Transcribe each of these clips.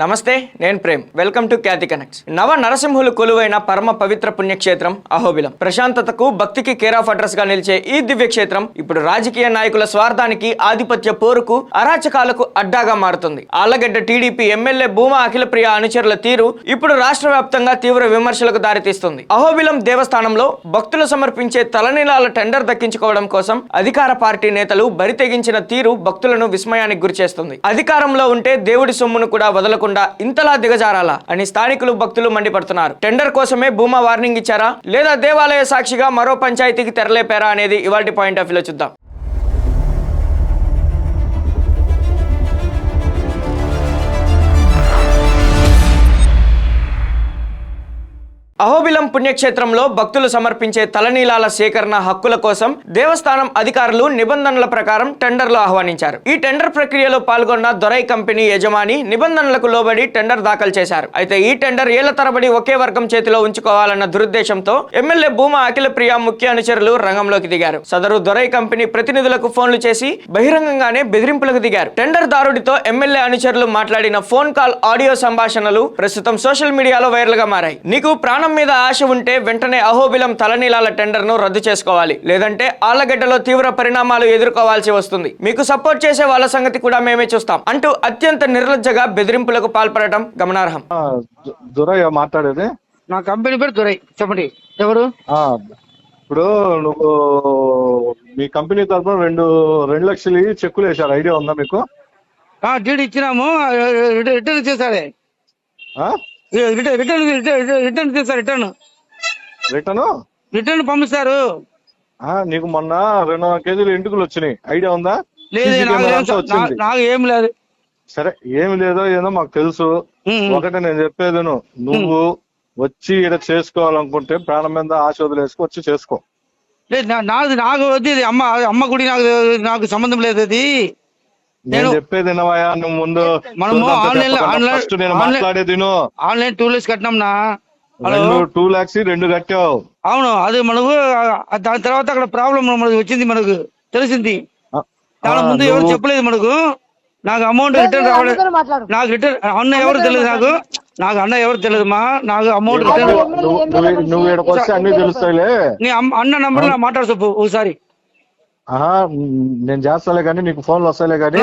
నమస్తే, నేను Prem. Welcome to Khyathi connects. నవ నరసింహులు కొలువైన పరమ పవిత్ర పుణ్యక్షేత్రం అహోబిలం. ప్రశాంతతకు, భక్తికి కేర్ ఆఫ్ అడ్రస్ గా నిలిచే ఈ దివ్యక్షేత్రం ఇప్పుడు రాజకీయ నాయకుల స్వార్థానికి, ఆధిపత్య పోరుకు, అరాచకాలకు అడ్డాగా మారుతుంది. ఆళ్లగడ్డ టీడీపీ ఎమ్మెల్యే భూమా అఖిలప్రియ అనుచరుల తీరు ఇప్పుడు రాష్ట్ర వ్యాప్తంగా తీవ్ర విమర్శలకు దారితీస్తుంది. అహోబిలం దేవస్థానంలో భక్తులు సమర్పించే తలనీలాల టెండర్ దక్కించుకోవడం కోసం అధికార పార్టీ నేతలు బరితెగించిన తీరు భక్తులను విస్మయానికి గురిచేస్తుంది. అధికారంలో ఉంటే దేవుడి సొమ్మును కూడా వదలకు ఇంతలా దిగజారాలా అని స్థానికులు, భక్తులు మండిపడుతున్నారు. టెండర్ కోసమే భూమా వార్నింగ్ ఇచ్చారా, లేదా దేవాలయ సాక్షిగా మరో పంచాయతీకి తెరలేపారా అనేది ఇవాల్టి పాయింట్ ఆఫ్ వ్యూలో చూద్దాం. అహోబిలం పుణ్యక్షేత్రంలో భక్తులు సమర్పించే తలనీలాల సేకరణ హక్కుల కోసం దేవస్థానం అధికారులు నిబంధనల ప్రకారం టెండర్లు ఆహ్వానించారు. ఈ టెండర్ ప్రక్రియలో పాల్గొన్న దొరై కంపెనీ యజమాని నిబంధనలకు లోబడి టెండర్ దాఖలు చేశారు. అయితే ఈ టెండర్ ఏళ్ల తరబడి ఒకే వర్గం చేతిలో ఉంచుకోవాలన్న దురుద్దేశంతో ఎమ్మెల్యే భూమా అఖిలప్రియ ముఖ్య అనుచరులు రంగంలోకి దిగారు. సదరు దొరై కంపెనీ ప్రతినిధులకు ఫోన్లు చేసి బహిరంగంగానే బెదిరింపులకు దిగారు. టెండర్ దారుడితో ఎమ్మెల్యే అనుచరులు మాట్లాడిన ఫోన్ కాల్, ఆడియో సంభాషణలు ప్రస్తుతం సోషల్ మీడియాలో వైరల్ గా మారాయి. నీకు ప్రాణం మీద ఆశ ఉంటే వెంటనే అహోబిలం తలనీలాల టెండర్ ను రద్దు చేసుకోవాలి, లేదంటే ఆళ్లగడ్డలో తీవ్ర పరిణామాలు ఎదుర్కోవాల్సి వస్తుంది. మీకు సపోర్ట్ చేసే వాళ్ళ సంగతి కూడా మేమే చూస్తాం అంటూ అత్యంత నిర్లజ్జగా బెదిరింపులకు పాల్పడటం గమనార్హం. దురయ్య మాట్లాడేది. నా కంపెనీ పేరు దురై. చెప్పండి, ఎవరు? ఇప్పుడు నువ్వు మీ కంపెనీ తరఫున రెండు లక్షలు చెక్కులు వేశారు, ఐడియా ఉందా మీకు? డీడీ ఇచ్చినాము, రిటర్న్ చేశారే. రిటర్న్ చేశారు. రిటర్న్ పంపిస్తారు. నీకు మొన్న 200 కేజీలు ఎంటుకలు వచ్చినాయి, ఐడియా ఉందా? లేదు, నాకు ఏం లేదు. సరే, ఏమి లేదో ఏదో మాకు తెలుసు. ఒకటి నేను చెప్పేది, నువ్వు వచ్చి ఇక్కడ చేసుకోవాలనుకుంటే ప్రాణం మీద ఆశ వదిలేసుకు వచ్చి చేసుకో. లేదు, నాకు వద్దు. అమ్మ గుడి నాకు సంబంధం లేదు. అది నేను చెప్పేది వినవయ్యా. నువ్వు ముందు నేను మాట్లాడేది ఆన్లైన్ 2 lakhs కట్టినాంనా. 2 lakhs 2 కట్టావు. అవును, అది మనకు దాని తర్వాత అక్కడ ప్రాబ్లం మనకు వచ్చింది, మనకు తెలిసింది. దాని ముందు ఎవరు చెప్పలేదు మనకు. నాకు అమౌంట్ రిటర్న్ రావడం, నాకు రిటర్న్ అన్న ఎవరు తెలియదు. నాకు అన్న ఎవరు తెలియదు మా. నాకు అమౌంట్ రిటర్న్ నువ్వు ఇక్కడికి వస్తే అన్ని తెలుస్తాయిలే. నీ అన్న నంబర్ మాట్లాడు చెప్పు ఒకసారి. నేను చేస్తాలే కానీ, నీకు ఫోన్లు వస్తాలే కానీ.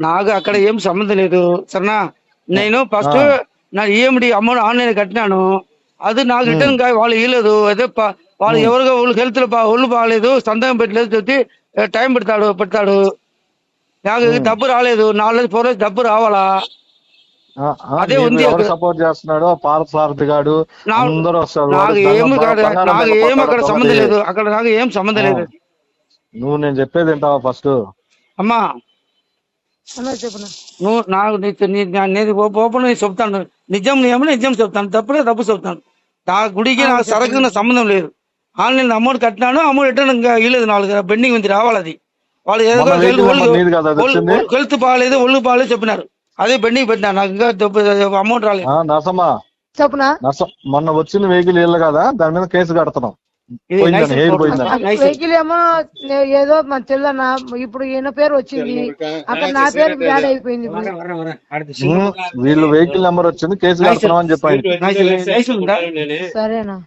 నాకు అక్కడ ఏం సంబంధం లేదు సరేనా. నేను ఫస్ట్ నా ఈఎండి అమౌంట్ ఆన్లైన్ కట్టినాను, అది నాకు రిటర్న్ వాళ్ళు ఇవ్వలేదు. అదే వాళ్ళు ఎవరుగా వాళ్ళు హెల్త్ ఒళ్ళు బాగాలేదు, సందేహం పెట్టలేదు, చెప్పి టైం పెడతాడు. నాకు డబ్బు రాలేదు, 4 రోజులు డబ్బు రావాలా. అదే ఉంది. సపోర్ట్ చేస్తున్నాడు పార్థసారథి గాడు, అందరూ వస్తారు. నాకు ఏం అక్కడ సంబంధం లేదు. అక్కడ నాకు ఏం సంబంధం లేదు. నువ్వు నేను చెప్పేది వింటావా ఫస్ట్? అమ్మా నువ్వు నాకు ఓపెన్ చెప్తాను. నిజం చెప్తాను, తప్పు చెప్తాను. నా గుడికి నాకు సరకు సంబంధం లేదు. ఆన్లైన్ అమౌంట్ కట్టినాను, అమౌంట్ రిటర్న్ ఇవ్వలేదు. 4 పెండింగ్ ఉంది, రావాలి. అది వాళ్ళు ఏదో హెల్త్ బాగాలేదు, ఒళ్ళు బాగాలేదు చెప్పినారు. అదే పెండింగ్ పెట్టినా, నాకు ఇంకా అమౌంట్ రాలేదు. నరసమ్మా, మొన్న వచ్చిన వెహికల్ ఇల్లు కదా, దాని మీద కేసు కడుతున్నాం. వెహికల్ ఏమో ఏదో మన తెల్లనా, ఇప్పుడు ఈయన పేరు వచ్చింది, అక్కడ నా పేరు బ్యాడ్ అయిపోయింది. వీళ్ళు వెహికల్ నెంబర్ వచ్చింది, కేసు కడుతున్నాం అని చెప్పండి. సరేనా?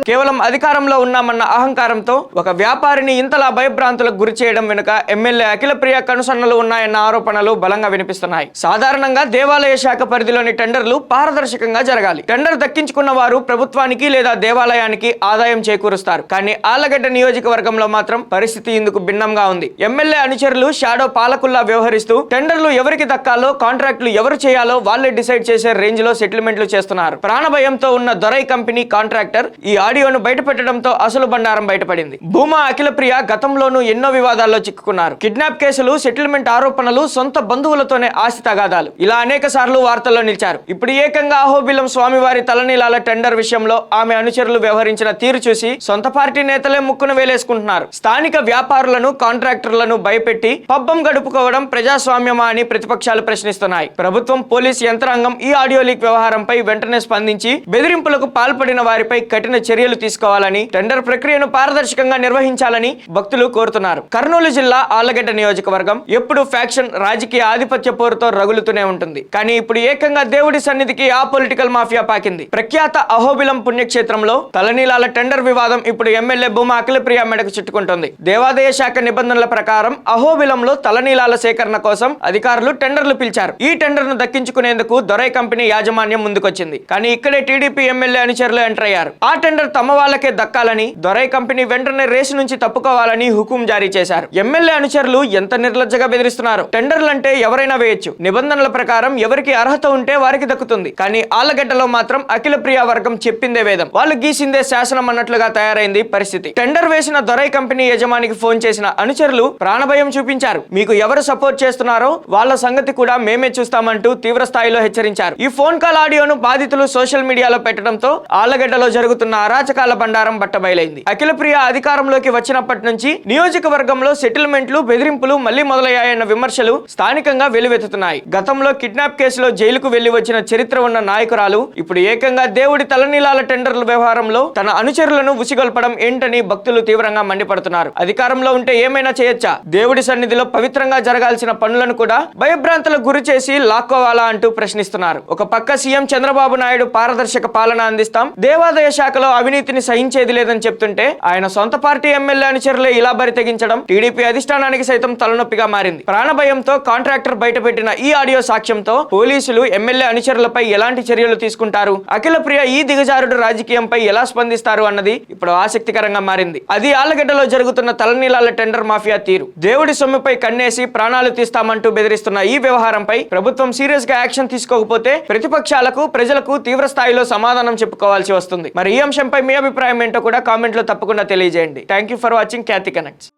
కేవలం అధికారంలో ఉన్నామన్న అహంకారంతో ఒక వ్యాపారిని ఇంతలా భయభ్రాంతులకు గురి చేయడం వెనుక ఎమ్మెల్యే అఖిలప్రియ కనుసన్నలు ఉన్నాయన్న ఆరోపణలు బలంగా వినిపిస్తున్నాయి. సాధారణంగా దేవాలయ శాఖ పరిధిలోని టెండర్లు పారదర్శకంగా జరగాలి. టెండర్ దక్కించుకున్న వారు ప్రభుత్వానికి లేదా దేవాలయానికి ఆదాయం చేకూరుస్తారు. కానీ ఆళ్లగడ్డ నియోజకవర్గంలో మాత్రం పరిస్థితి ఇందుకు భిన్నంగా ఉంది. ఎమ్మెల్యే అనుచరులు షాడో పాలకుల్లా వ్యవహరిస్తూ టెండర్లు ఎవరికి దక్కాలో, కాంట్రాక్టులు ఎవరు చేయాలో వాళ్లే డిసైడ్ చేసే రేంజ్ లో సెటిల్మెంట్లు చేస్తున్నారు. ప్రాణభయంతో ఉన్న దొరై కంపెనీ కాంట్రాక్టర్ ఈ ఆడియోను బయటపెట్టడంతో అసలు బండారం బయటపడింది. భూమా అఖిలప్రియ గతంలోనూ ఎన్నో వివాదాల్లో చిక్కుకున్నారు. కిడ్నాప్ కేసులు, సెటిల్మెంట్ ఆరోపణలు, సొంత బంధువులతోనే ఆస్తి తగాదాలు, ఇలా అనేక సార్లు వార్తల్లో నిలిచారు. ఇప్పుడు ఏకంగా అహోబిలం స్వామివారి తలనీలాల టెండర్ విషయంలో ఆమె అనుచరులు వ్యవహరించిన తీరు చూసి సొంత పార్టీ నేతలే ముక్కును వేలేసుకుంటున్నారు. స్థానిక వ్యాపారులను, కాంట్రాక్టర్లను భయపెట్టి పబ్బం గడుపుకోవడం ప్రజాస్వామ్యమా అని ప్రతిపక్షాలు ప్రశ్నిస్తున్నాయి. ప్రభుత్వం, పోలీస్ యంత్రాంగం ఈ ఆడియో లీక్ వ్యవహారంపై వెంటనే స్పందించి బెదిరింపులకు పాల్పడిన వారిపై కఠిన చర్యలు తీసుకోవాలని, టెండర్ ప్రక్రియను పారదర్శకంగా నిర్వహించాలని భక్తులు కోరుతున్నారు. కర్నూలు జిల్లా ఆళ్లగడ్డ నియోజకవర్గం ఎప్పుడు ఫ్యాక్షన్ రాజకీయ ఆధిపత్య పోరుతో రగులుతూనే ఉంటుంది. కానీ ఇప్పుడు ఏకంగా దేవుడి సన్నిధికి ఆ పొలిటికల్ మాఫియా పాకింది. ప్రఖ్యాత అహోబిలం పుణ్యక్షేత్రంలో తలనీలాల టెండర్ వివాదం ఇప్పుడు ఎమ్మెల్యే భూమా అఖిలప్రియ మెడకు చుట్టుకుంటుంది. దేవాదాయ శాఖ నిబంధనల ప్రకారం అహోబిలంలో తలనీలాల సేకరణ కోసం అధికారులు టెండర్లు పిలిచారు. ఈ టెండర్ ను దక్కించుకునేందుకు దొరై కంపెనీ యాజమాన్యం ముందుకొచ్చింది. కానీ ఇక్కడే టీడీపీ ఎమ్మెల్యే అనుచరులు ఎంటర్ అయ్యారు. ఆ టెండర్ తమ వాళ్ళకే దక్కాలని, దొరై కంపెనీ వెంటనే రేసు నుంచి తప్పుకోవాలని హుకుం జారీ చేశారు. ఎమ్మెల్యే అనుచరులు ఎంత నిర్లజ్జగా బెదిరిస్తున్నారు. టెండర్లంటే ఎవరైనా వేయొచ్చు, నిబంధనల ప్రకారం ఎవరికి అర్హత ఉంటే వారికి దక్కుతుంది. కానీ ఆళ్లగడ్డలో మాత్రం అఖిలప్రియ వర్గం చెప్పిందే వేదం, వాళ్ళు గీసిందే శాసనం అన్నట్లుగా తయారైంది పరిస్థితి. టెండర్ వేసిన దొరై కంపెనీ యజమానికి ఫోన్ చేసిన అనుచరులు ప్రాణభయం చూపించారు. మీకు ఎవరు సపోర్ట్ చేస్తున్నారో వాళ్ళ సంగతి కూడా మేమే చూస్తామంటూ తీవ్ర స్థాయిలో హెచ్చరించారు. ఈ ఫోన్ కాల్ ఆడియోను బాధితులు సోషల్ మీడియాలో పెట్టడంతో ఆళ్లగడ్డలో జరుగుతున్న అరాచకాల బండారం బట్టబయలైంది. అఖిలప్రియ అధికారంలోకి వచ్చినప్పటి నుంచి నియోజకవర్గంలో సెటిల్మెంట్లు, బెదిరింపులు మళ్లీ మొదలయ్యాయన్న విమర్శలు స్థానికంగా వెలువెత్తుతున్నాయి. గతంలో కిడ్నాప్ కేసులో జైలుకు వెళ్లి వచ్చిన చరిత్ర ఉన్న నాయకురాలు ఇప్పుడు ఏకంగా దేవుడి తలనీలాల టెండర్ల వ్యవహారంలో తన అనుచరులను ఉసిగొల్పడం ఏంటని భక్తులు తీవ్రంగా మండిపడుతున్నారు. అధికారంలో ఉంటే ఏమైనా చేయొచ్చా? దేవుడి సన్నిధిలో పవిత్రంగా జరగాల్సిన పనులను కూడా భయభ్రాంతులకు గురి చేసి లాక్కోవాలా అంటూ ప్రశ్నిస్తున్నారు. ఒక పక్క సీఎం చంద్రబాబు నాయుడు పారదర్శక పాలన అందిస్తాం, దేవాదాయ శాఖలో అవినీతిని సహించేది లేదని చెప్తుంటే ఆయన సొంత పార్టీ ఎమ్మెల్యే అనుచరులే ఇలా బరి తెగించడం టీడీపీ అధిష్టానానికి సైతం తలనొప్పిగా మారింది. ప్రాణభయంతో కాంట్రాక్టర్ బయటపెట్టిన ఈ ఆడియో సాక్ష్యంతో పోలీసులు ఎమ్మెల్యే అనుచరులపై ఎలాంటి చర్యలు తీసుకుంటారు, అఖిలప్రియ ఈ దిగజారుడు రాజకీయంపై ఎలా స్పందిస్తారు అన్నది ఇప్పుడు ఆసక్తికరంగా మారింది. అది ఆళ్లగడ్డలో జరుగుతున్న తలనీలాల టెండర్ మాఫియా తీరు. దేవుడి సొమ్ముపై కన్నేసి ప్రాణాలు తీస్తామంటూ బెదిరిస్తున్న ఈ వ్యవహారంపై ప్రభుత్వం సీరియస్ గా యాక్షన్ తీసుకోకపోతే ప్రతిపక్షాలకు, ప్రజలకు తీవ్ర స్థాయిలో సమాధానం చెప్పుకోవాల్సి వస్తుంది. మరి ఈ అంశంపై మీ అభిప్రాయం ఏంటో కూడా కామెంట్ లో తప్పకుండా తెలియజేయండి. Thank you for watching Khyati connects.